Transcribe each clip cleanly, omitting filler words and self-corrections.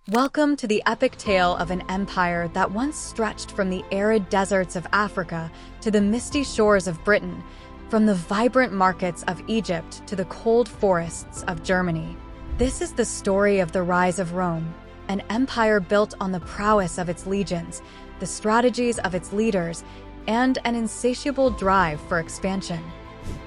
Welcome to the epic tale of an empire that once stretched from the arid deserts of Africa to the misty shores of Britain, from the vibrant markets of Egypt to the cold forests of Germany. This is the story of the rise of Rome, an empire built on the prowess of its legions, the strategies of its leaders, and an insatiable drive for expansion.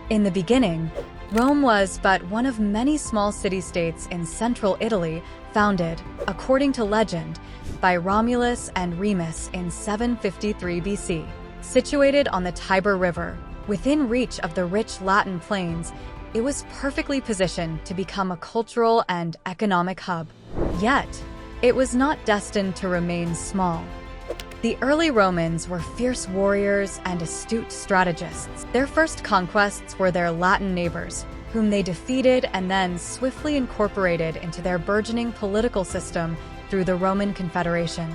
In the beginning, Rome was but one of many small city-states in central Italy founded, according to legend, by Romulus and Remus in 753 BC. Situated on the Tiber River, within reach of the rich Latin plains, it was perfectly positioned to become a cultural and economic hub. Yet, it was not destined to remain small. The early Romans were fierce warriors and astute strategists. Their first conquests were their Latin neighbors, whom they defeated and then swiftly incorporated into their burgeoning political system through the Roman Confederation.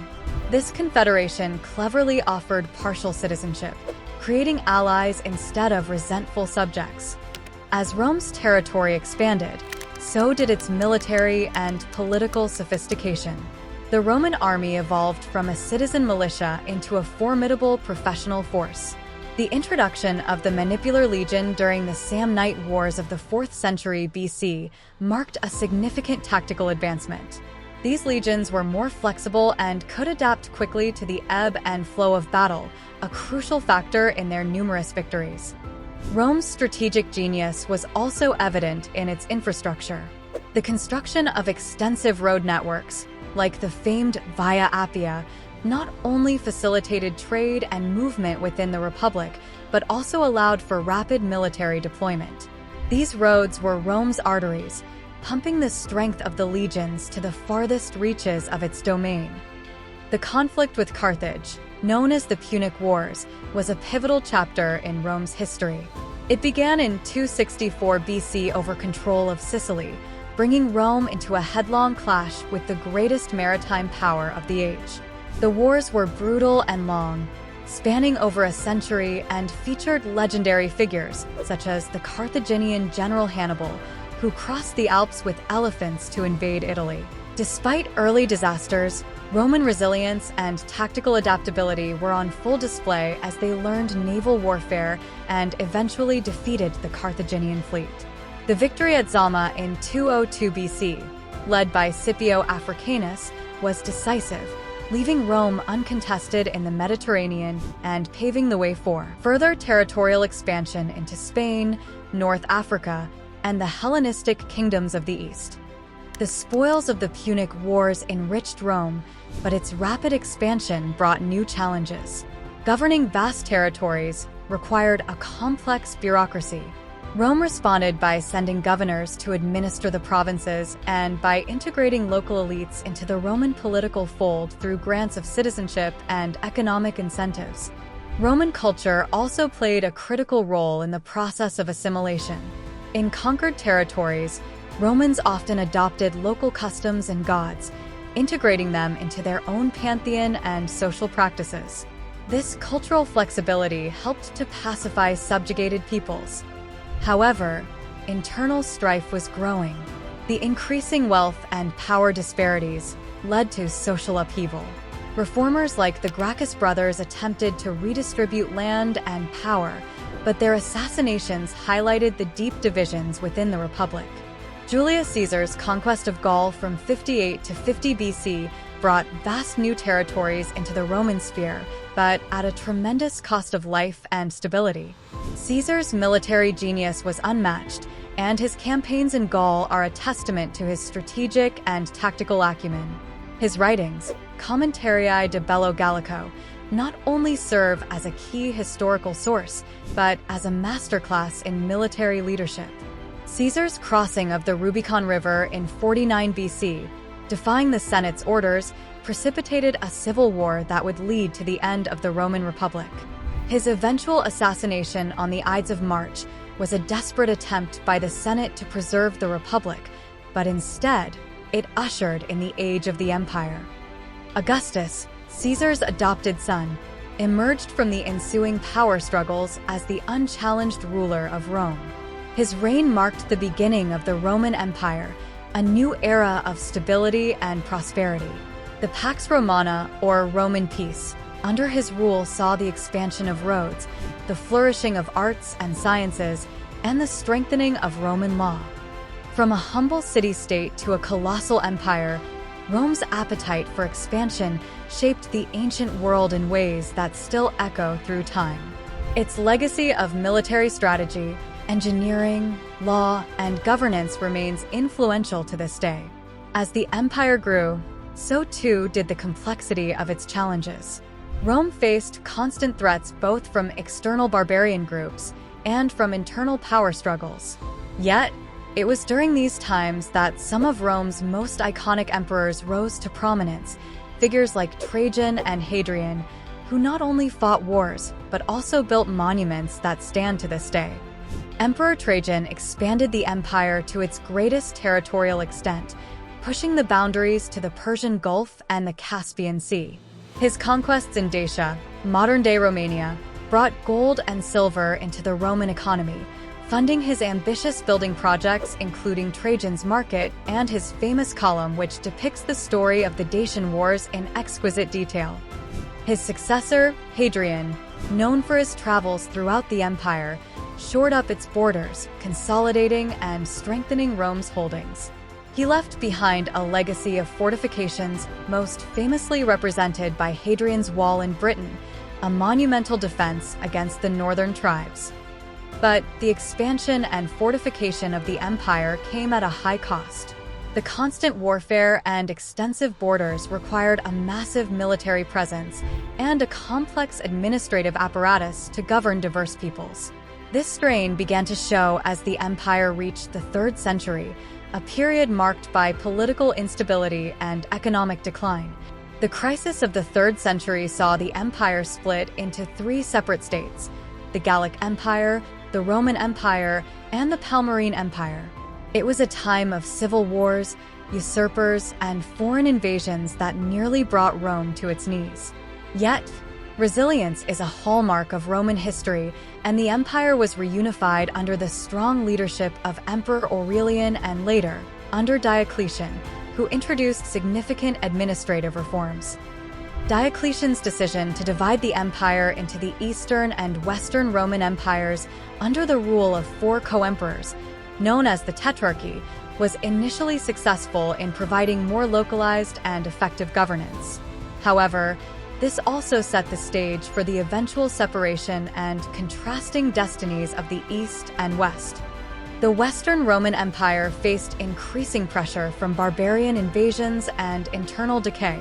This confederation cleverly offered partial citizenship, creating allies instead of resentful subjects. As Rome's territory expanded, so did its military and political sophistication. The Roman army evolved from a citizen militia into a formidable professional force. The introduction of the Manipular Legion during the Samnite Wars of the 4th century BC marked a significant tactical advancement. These legions were more flexible and could adapt quickly to the ebb and flow of battle, a crucial factor in their numerous victories. Rome's strategic genius was also evident in its infrastructure. The construction of extensive road networks, like the famed Via Appia, not only facilitated trade and movement within the Republic, but also allowed for rapid military deployment. These roads were Rome's arteries, pumping the strength of the legions to the farthest reaches of its domain. The conflict with Carthage, known as the Punic Wars, was a pivotal chapter in Rome's history. It began in 264 BC over control of Sicily, bringing Rome into a headlong clash with the greatest maritime power of the age. The wars were brutal and long, spanning over a century, and featured legendary figures such as the Carthaginian general Hannibal, who crossed the Alps with elephants to invade Italy. Despite early disasters, Roman resilience and tactical adaptability were on full display as they learned naval warfare and eventually defeated the Carthaginian fleet. The victory at Zama in 202 BC, led by Scipio Africanus, was decisive, leaving Rome uncontested in the Mediterranean and paving the way for further territorial expansion into Spain, North Africa, and the Hellenistic kingdoms of the East. The spoils of the Punic Wars enriched Rome, but its rapid expansion brought new challenges. Governing vast territories required a complex bureaucracy. Rome responded by sending governors to administer the provinces and by integrating local elites into the Roman political fold through grants of citizenship and economic incentives. Roman culture also played a critical role in the process of assimilation. In conquered territories, Romans often adopted local customs and gods, integrating them into their own pantheon and social practices. This cultural flexibility helped to pacify subjugated peoples. However, internal strife was growing. The increasing wealth and power disparities led to social upheaval. Reformers like the Gracchus brothers attempted to redistribute land and power, but their assassinations highlighted the deep divisions within the Republic. Julius Caesar's conquest of Gaul from 58 to 50 BC brought vast new territories into the Roman sphere, but at a tremendous cost of life and stability. Caesar's military genius was unmatched, and his campaigns in Gaul are a testament to his strategic and tactical acumen. His writings, Commentarii de Bello Gallico, not only serve as a key historical source, but as a masterclass in military leadership. Caesar's crossing of the Rubicon River in 49 BC, defying the Senate's orders, precipitated a civil war that would lead to the end of the Roman Republic. His eventual assassination on the Ides of March was a desperate attempt by the Senate to preserve the Republic, but instead, it ushered in the age of the Empire. Augustus, Caesar's adopted son, emerged from the ensuing power struggles as the unchallenged ruler of Rome. His reign marked the beginning of the Roman Empire, a new era of stability and prosperity. The Pax Romana, or Roman peace, under his rule saw the expansion of roads, the flourishing of arts and sciences, and the strengthening of Roman law. From a humble city-state to a colossal empire, Rome's appetite for expansion shaped the ancient world in ways that still echo through time. Its legacy of military strategy, engineering, law, and governance remains influential to this day. As the empire grew, so too did the complexity of its challenges. Rome faced constant threats both from external barbarian groups and from internal power struggles. Yet, it was during these times that some of Rome's most iconic emperors rose to prominence, figures like Trajan and Hadrian, who not only fought wars, but also built monuments that stand to this day. Emperor Trajan expanded the empire to its greatest territorial extent, pushing the boundaries to the Persian Gulf and the Caspian Sea. His conquests in Dacia, modern-day Romania, brought gold and silver into the Roman economy, funding his ambitious building projects including Trajan's Market and his famous column which depicts the story of the Dacian Wars in exquisite detail. His successor, Hadrian, known for his travels throughout the empire, shored up its borders, consolidating and strengthening Rome's holdings. He left behind a legacy of fortifications, most famously represented by Hadrian's Wall in Britain, a monumental defense against the northern tribes. But the expansion and fortification of the empire came at a high cost. The constant warfare and extensive borders required a massive military presence and a complex administrative apparatus to govern diverse peoples. This strain began to show as the empire reached the 3rd century, a period marked by political instability and economic decline. The crisis of the 3rd century saw the empire split into 3 separate states: the Gallic Empire, the Roman Empire, and the Palmyrene Empire. It was a time of civil wars, usurpers, and foreign invasions that nearly brought Rome to its knees. Yet, resilience is a hallmark of Roman history, and the empire was reunified under the strong leadership of Emperor Aurelian and later, under Diocletian, who introduced significant administrative reforms. Diocletian's decision to divide the empire into the Eastern and Western Roman empires under the rule of 4 co-emperors, known as the Tetrarchy, was initially successful in providing more localized and effective governance. However, this also set the stage for the eventual separation and contrasting destinies of the East and West. The Western Roman Empire faced increasing pressure from barbarian invasions and internal decay.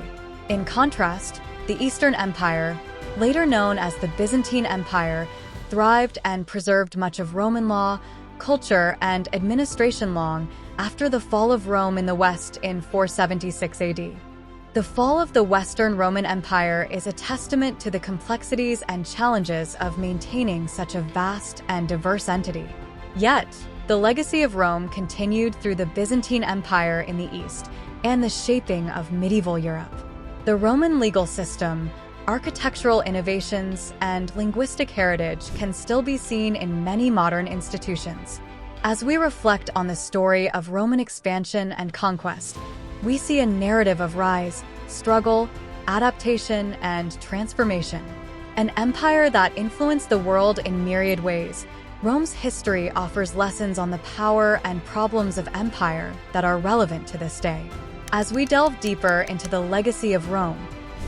In contrast, the Eastern Empire, later known as the Byzantine Empire, thrived and preserved much of Roman law, culture, and administration long after the fall of Rome in the West in 476 AD. The fall of the Western Roman Empire is a testament to the complexities and challenges of maintaining such a vast and diverse entity. Yet, the legacy of Rome continued through the Byzantine Empire in the East and the shaping of medieval Europe. The Roman legal system, architectural innovations, and linguistic heritage can still be seen in many modern institutions. As we reflect on the story of Roman expansion and conquest, we see a narrative of rise, struggle, adaptation, and transformation. An empire that influenced the world in myriad ways, Rome's history offers lessons on the power and problems of empire that are relevant to this day. As we delve deeper into the legacy of Rome,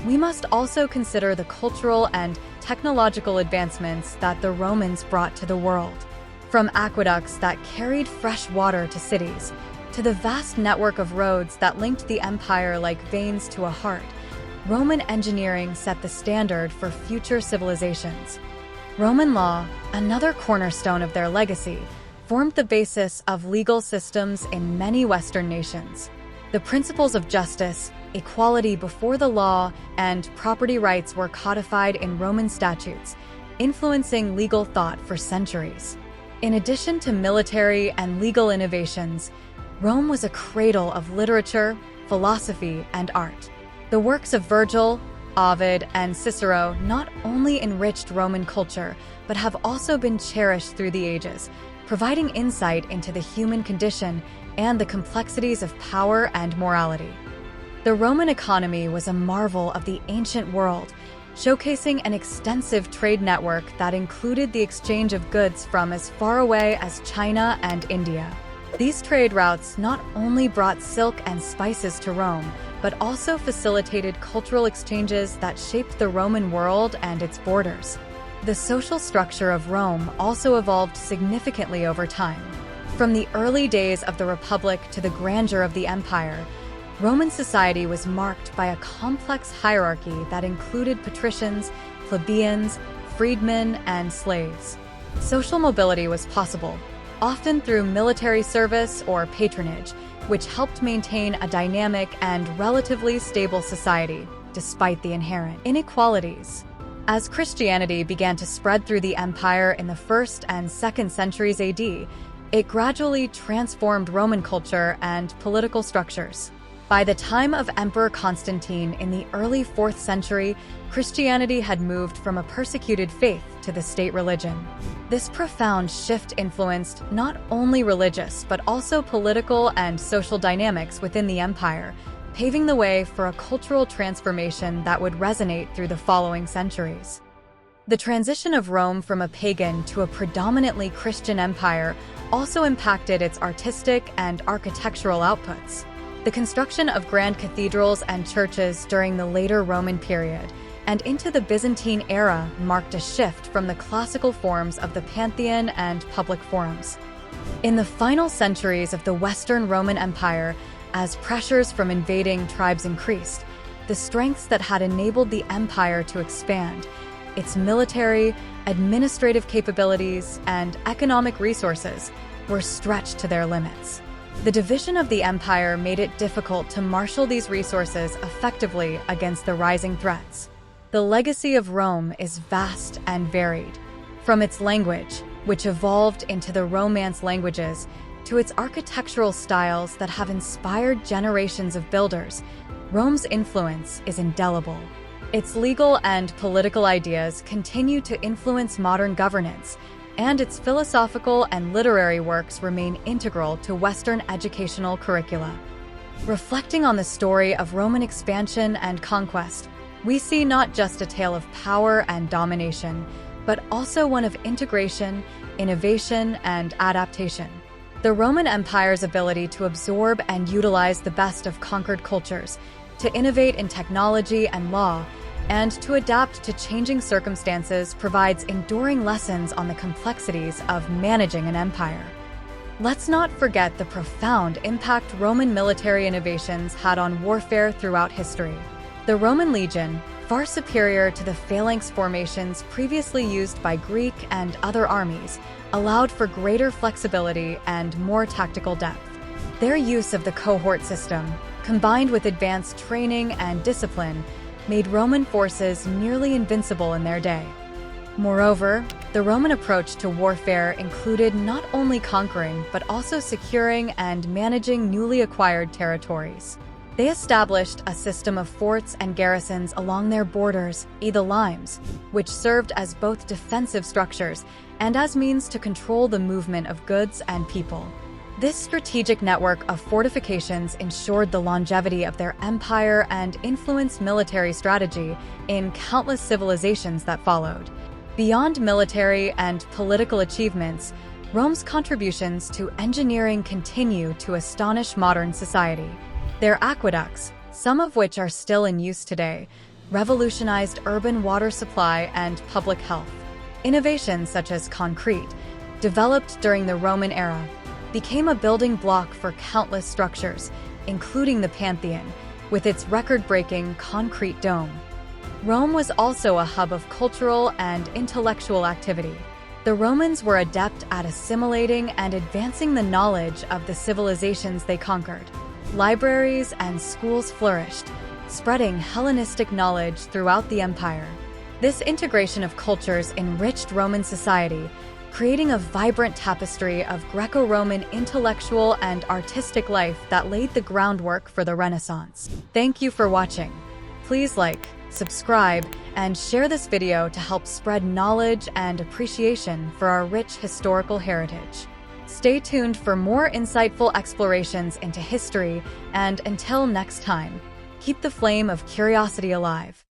we must also consider the cultural and technological advancements that the Romans brought to the world. From aqueducts that carried fresh water to cities, to the vast network of roads that linked the empire like veins to a heart, Roman engineering set the standard for future civilizations. Roman law, another cornerstone of their legacy, formed the basis of legal systems in many Western nations. The principles of justice, equality before the law, and property rights were codified in Roman statutes, influencing legal thought for centuries. In addition to military and legal innovations, Rome was a cradle of literature, philosophy, and art. The works of Virgil, Ovid, and Cicero not only enriched Roman culture, but have also been cherished through the ages, providing insight into the human condition and the complexities of power and morality. The Roman economy was a marvel of the ancient world, showcasing an extensive trade network that included the exchange of goods from as far away as China and India. These trade routes not only brought silk and spices to Rome, but also facilitated cultural exchanges that shaped the Roman world and its borders. The social structure of Rome also evolved significantly over time. From the early days of the Republic to the grandeur of the empire, Roman society was marked by a complex hierarchy that included patricians, plebeians, freedmen, and slaves. Social mobility was possible, often through military service or patronage, which helped maintain a dynamic and relatively stable society, despite the inherent inequalities. As Christianity began to spread through the empire in the 1st and 2nd centuries AD, it gradually transformed Roman culture and political structures. By the time of Emperor Constantine in the early 4th century, Christianity had moved from a persecuted faith to the state religion. This profound shift influenced not only religious but also political and social dynamics within the empire, paving the way for a cultural transformation that would resonate through the following centuries. The transition of Rome from a pagan to a predominantly Christian empire also impacted its artistic and architectural outputs. The construction of grand cathedrals and churches during the later Roman period and into the Byzantine era marked a shift from the classical forms of the Pantheon and public forums. In the final centuries of the Western Roman Empire, as pressures from invading tribes increased, the strengths that had enabled the empire to expand, its military, administrative capabilities, and economic resources, were stretched to their limits. The division of the empire made it difficult to marshal these resources effectively against the rising threats. The legacy of Rome is vast and varied. From its language, which evolved into the Romance languages, to its architectural styles that have inspired generations of builders, Rome's influence is indelible. Its legal and political ideas continue to influence modern governance, and its philosophical and literary works remain integral to Western educational curricula. Reflecting on the story of Roman expansion and conquest, we see not just a tale of power and domination, but also one of integration, innovation, and adaptation. The Roman Empire's ability to absorb and utilize the best of conquered cultures, to innovate in technology and law, and to adapt to changing circumstances provides enduring lessons on the complexities of managing an empire. Let's not forget the profound impact Roman military innovations had on warfare throughout history. The Roman legion, far superior to the phalanx formations previously used by Greek and other armies, allowed for greater flexibility and more tactical depth. Their use of the cohort system, combined with advanced training and discipline, made Roman forces nearly invincible in their day. Moreover, the Roman approach to warfare included not only conquering but also securing and managing newly acquired territories. They established a system of forts and garrisons along their borders, the limes, which served as both defensive structures and as means to control the movement of goods and people. This strategic network of fortifications ensured the longevity of their empire and influenced military strategy in countless civilizations that followed. Beyond military and political achievements, Rome's contributions to engineering continue to astonish modern society. Their aqueducts, some of which are still in use today, revolutionized urban water supply and public health. Innovations such as concrete, developed during the Roman era, became a building block for countless structures, including the Pantheon, with its record-breaking concrete dome. Rome was also a hub of cultural and intellectual activity. The Romans were adept at assimilating and advancing the knowledge of the civilizations they conquered. Libraries and schools flourished, spreading Hellenistic knowledge throughout the empire. This integration of cultures enriched Roman society, creating a vibrant tapestry of Greco-Roman intellectual and artistic life that laid the groundwork for the Renaissance. Thank you for watching. Please like, subscribe, and share this video to help spread knowledge and appreciation for our rich historical heritage. Stay tuned for more insightful explorations into history, and until next time, keep the flame of curiosity alive.